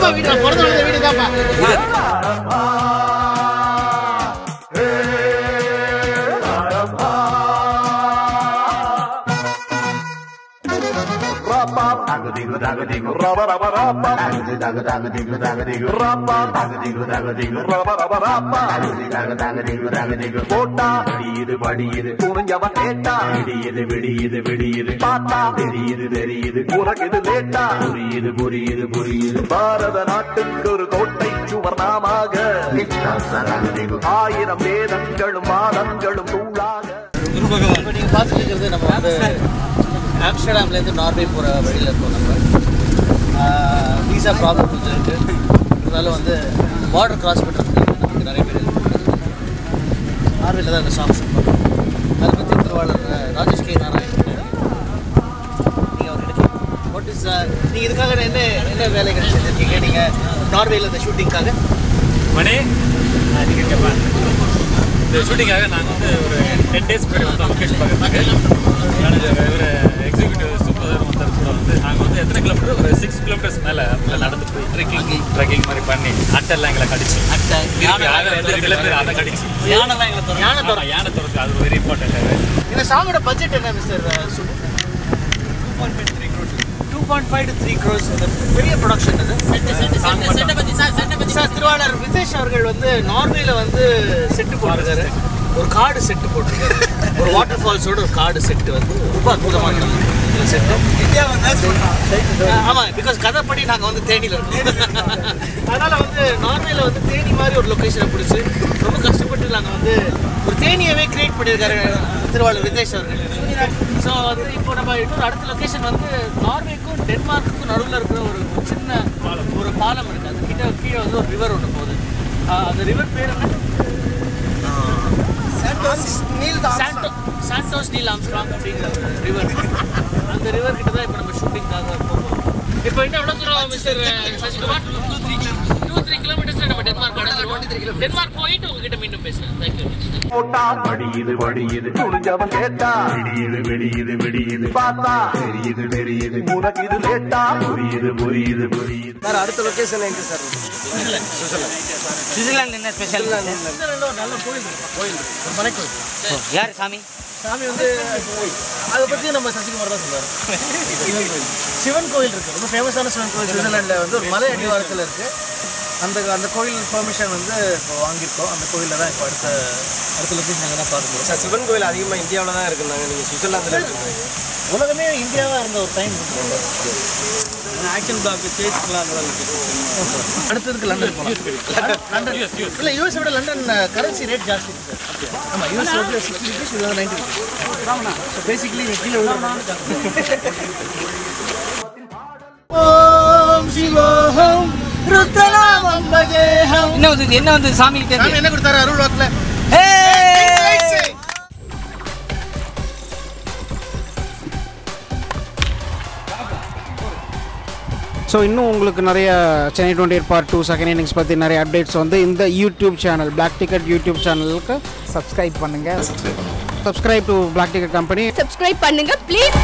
Cinema video பிறந்த video தான்ப்பா. போட்டா விடியுது படியுது புரிஞ்சவன் கேட்டா விடியுது விடியுது விடியுது பார்த்தா தெரியுது தெரியுது உனக்கு லேட்டா புரியுது புரியுது புரியுது பாரத நாட்டுக்கு ஒரு கோட்டை சுவர்ணமாக 1000 வேதங்களும் வாதங்களும் தூளாக. இப்போ நீங்கள் பார்த்துட்டு இருக்கிறது நம்ம வந்து ஆம்ஸ்டர்டாம்லேருந்து நார்வே போகிற வழியில் இருக்கோம். நம்ம வீசா ப்ராப்ளம் கொஞ்சம் இருக்குது, இருந்தாலும் வந்து பார்டர் கிராஸ் பண்ணுறதுக்கு நமக்கு நிறைய பேர் நார்வேயில் தான் இந்த சாங் ஷூட் பண்ணுறோம். அதை பற்றி திருவாளர் ராஜேஷ் கே நாராயணன் நீங்கள் அவர்கிட்ட வாட் இஸ் நீங்கள் இதுக்காக என்ன வேலைகள் செஞ்சுருக்கீங்க நீங்கள் நார்வேயில் இந்த ஷூட்டிங்காக? மணி நீங்கள் கேட்பேன். இந்த ஷூட்டிங்காக நாங்கள் வந்து ஒரு 10 days முன்னாடி வந்து லொக்கேஷன் பார்க்குறதுக்கு மேனேஜர் இவர் எக்ஸிக்யூட்டிவ் சூப்பர் வந்து நாங்கள் வந்து எத்தனை கிலோமீட்டர் ஒரு 6 kilometers மேலே நடந்து போய் ட்ரெக்கிங் மாதிரி பண்ணி அட்டெல்லாம் எங்களை கடிச்சு அதை கடிச்சு யானை துறக்கு அது வெரி இம்பார்ட்டன்ட். இந்த சாங்கோட பட்ஜெட் என்ன மிஸ்டர் சுபு? 2.5 to 3 crores. பெரிய ப்ரொடக்ஷன் இது. சார் திருவாளர் விதேஷ் அவர்கள் வந்து நார்வேல வந்து செட்டு போட்டிருக்காரு, ஒரு கார்டு செட்டு போட்டிருக்காரு, ஒரு வாட்டர் ஃபால்ஸோட ஒரு கார்டு செட்டு வந்து ரொம்ப அற்புதமான செட்டு. ஆமாம், பிகாஸ் கதைப்படி நாங்கள் வந்து தேனியில் இருக்கோம். அதனால் வந்து நார்வேல வந்து தேனி மாதிரி ஒரு லொக்கேஷனை பிடிச்சி ரொம்ப கஷ்டப்பட்டு நாங்கள் வந்து ஒரு தேனியவே கிரியேட் பண்ணியிருக்காரு திருவாளர் விதேஷ் அவர்கள். ஸோ வந்து இப்போ நம்ம இன்னொரு அடுத்த லொக்கேஷன் வந்து நார்வேக்கும் டென்மார்க்குக்கும் நடுவில் இருக்கிற ஒரு சின்ன ஒரு பாலம் இருக்குது. அது கிட்ட கீழே வந்து ஒரு ரிவர் ஒன்று போகுது. அந்த ரிவர் பேர் என்ன? சாண்டோஸ் நீல் ஆம்ஸ்ட்ராங் அப்படிங்கிற ஒரு ரிவர். அந்த ரிவர் கிட்ட தான் இப்போ நம்ம ஷூட்டிங்காக போகிறோம். இப்போ இன்னும் எவ்வளோ தூரம் மிஸ்டர் சசிகுமார்? 2-3 கிலோமீட்டர்ஸில் நம்ம டென்மார்க் அடைஞ்சிருவோம். டென்மார்க் போயிட்டு உங்ககிட்ட மீண்டும் பேசுகிறேன். தேங்க்யூ. போட்டா படியுது படியுது புரிஞ்சவன் கேட்டா விடியுது விடியுது விடியுது பார்த்தா தெரியுது தெரியுது உனக்கு லேட்டா புரியுது புரியுது புரியுது. சார் அடுத்த லொகேஷன் எங்க சார்? சுவிட்சர்லாந்து என்ன ஸ்பெஷல்? ஒரு நல்ல கோயில் கோயில் ஒரு மலை கோயில். யார் சாமி? சாமி வந்து அதை பற்றி நம்ம சசிகுமார் தான் சொல்லுவார். சிவன் கோயில் இருக்குது, ரொம்ப ஃபேமஸான சிவன் கோயில் சுவிட்சர்லாண்டில் வந்து ஒரு மலை அடிவாரத்தில் இருக்குது. அந்த கோயில் பெர்மிஷன் வந்து இப்போ வாங்கியிருக்கோம். அந்த கோயிலில் தான் இப்போ அடுத்த லொக்கேஷன் அங்கே தான் பார்க்க போகிறோம். சார் சிவன் கோயில் அதிகமாக இந்தியாவில் தான் இருக்குன்னாங்க, நீங்கள் சுவிட்சர்லாந்தில் இருக்குங்க. உலகமே இந்தியாவாக இருந்த ஒரு டைம் ஆக்ஷன் பிளாக் சேஸ்லாம் அங்கே தான் இருக்குது. அடுத்ததுக்கு லண்டன் போகலாம். லண்டன் இல்லை, யூஎஸ் விட லண்டன் கரன்சி ரேட் ஜாஸ்தி இருக்குது சார். ஆமாம், யூஎஸ் வந்து 60 rupees, இது வந்து 90 rupees. ஸோ பேசிக்கலி நீங்கள் கீழே ஓம் சிவோஹம் ருத்ரநாமம் பஜேஹம். என்ன வந்து சாமி கிட்ட என்ன கொடுத்தாரு அருள் வாக்கில்? ஸோ இன்னும் உங்களுக்கு நிறைய சென்னை 28 Part 2 செகண்ட் இன்னிங்ஸ் பற்றி நிறைய அப்டேட்ஸ் வந்து இந்த YouTube channel black ticket YouTube சேனலுக்கு சப்ஸ்கிரைப் பண்ணுங்கள். Subscribe to black ticket company. Subscribe பண்ணுங்க ப்ளீஸ்.